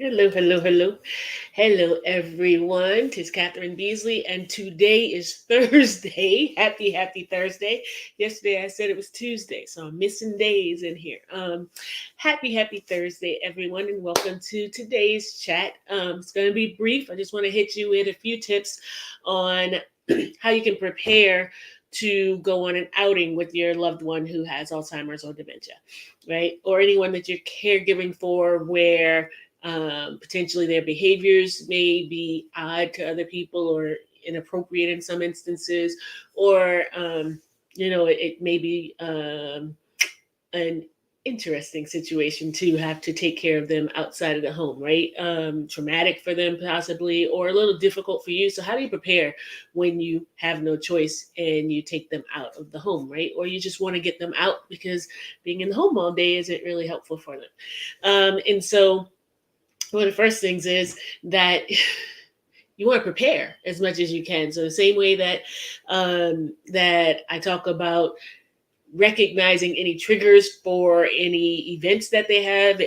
Hello, hello, hello. Hello, everyone. Tis Catherine Beasley, and today is Thursday. Happy Thursday. Yesterday I said it was Tuesday, so I'm missing days in here. Happy Thursday, everyone, and welcome to today's chat. It's going to be brief. I just want to hit you with a few tips on how you can prepare to go on an outing with your loved one who has Alzheimer's or dementia, right? Or anyone that you're caregiving for where potentially their behaviors may be odd to other people or inappropriate in some instances, or it may be an interesting situation to have to take care of them outside of the home, right? Traumatic for them possibly, or a little difficult for you. So how do you prepare when you have no choice and you take them out of the home, right? Or you just want to get them out because being in the home all day isn't really helpful for them. And so one of the first things is that you want to prepare as much as you can. So the same way that I talk about recognizing any triggers for any events that they have,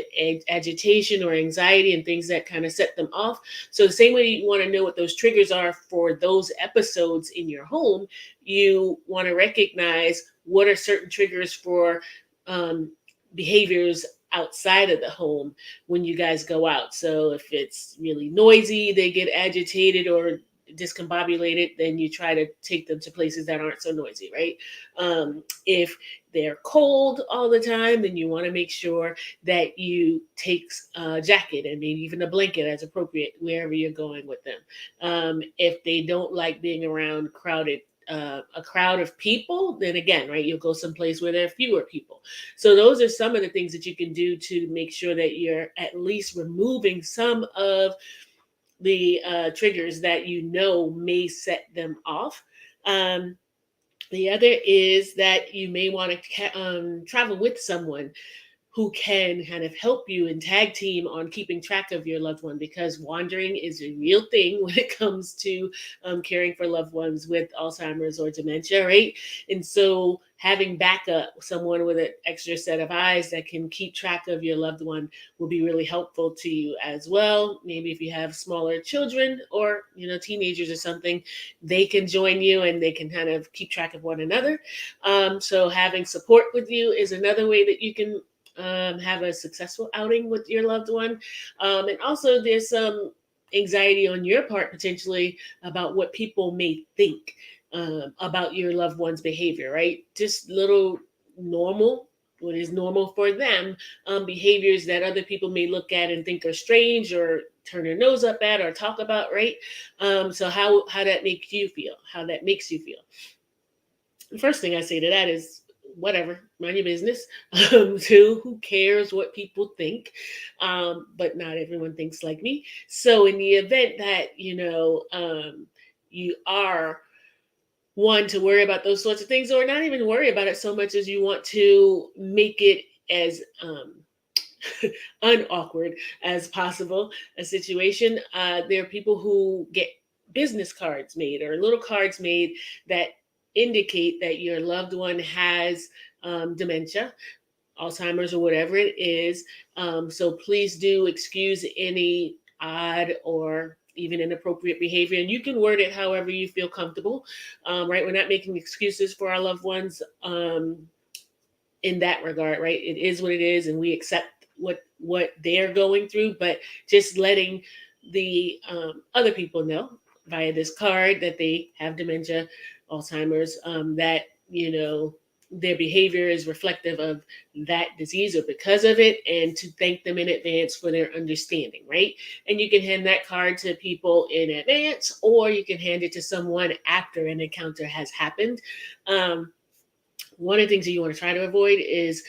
agitation or anxiety, and things that kind of set them off. So the same way you want to know what those triggers are for those episodes in your home, you want to recognize what are certain triggers for um, behaviors outside of the home when you guys go out. So if it's really noisy, they get agitated or discombobulated, then you try to take them to places that aren't so noisy, right? If they're cold all the time, then you want to make sure that you take a jacket and maybe even a blanket as appropriate wherever you're going with them. If they don't like being around a crowd of people, then again, right, you'll go someplace where there are fewer people. So those are some of the things that you can do to make sure that you're at least removing some of the triggers that you know may set them off. Um, the other is that you may want to travel with someone who can kind of help you and tag team on keeping track of your loved one, because wandering is a real thing when it comes to caring for loved ones with Alzheimer's or dementia, right? And so having backup, someone with an extra set of eyes that can keep track of your loved one will be really helpful to you as well. Maybe if you have smaller children or teenagers or something, they can join you and they can kind of keep track of one another. So having support with you is another way that you can have a successful outing with your loved one. And also, there's some anxiety on your part potentially about what people may think about your loved one's behavior, right? Just little normal, what is normal for them, behaviors that other people may look at and think are strange or turn their nose up at or talk about, right? So how that makes you feel, how that makes you feel. The first thing I say to that is whatever, mind your business. Two, who cares what people think? But not everyone thinks like me. So in the event that you are one to worry about those sorts of things, or not even worry about it so much as you want to make it as unawkward as possible a situation. There are people who get business cards made or little cards made that indicate that your loved one has dementia, Alzheimer's, or whatever it is. So please do excuse any odd or even inappropriate behavior. And you can word it however you feel comfortable, right? We're not making excuses for our loved ones in that regard, right? It is what it is, and we accept what they're going through. But just letting the other people know via this card that they have dementia, Alzheimer's, that their behavior is reflective of that disease or because of it, and to thank them in advance for their understanding, right? And you can hand that card to people in advance, or you can hand it to someone after an encounter has happened. One of the things that you want to try to avoid is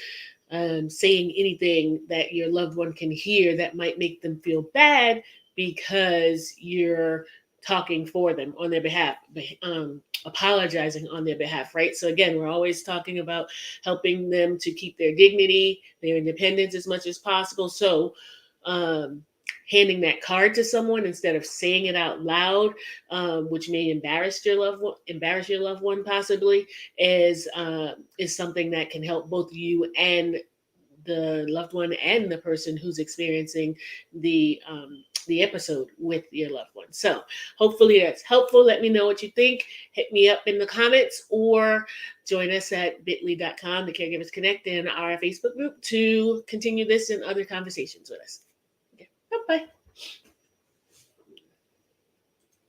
saying anything that your loved one can hear that might make them feel bad because you're talking for them on their behalf, apologizing on their behalf, right? So again, we're always talking about helping them to keep their dignity, their independence as much as possible. So um, handing that card to someone instead of saying it out loud, which may embarrass your loved one possibly, is something that can help both you and the loved one and the person who's experiencing the episode with your loved one. So hopefully that's helpful. Let me know what you think. Hit me up in the comments or join us at bit.ly.com, the Caregivers Connect, and our Facebook group to continue this and other conversations with us. Okay. Bye-bye.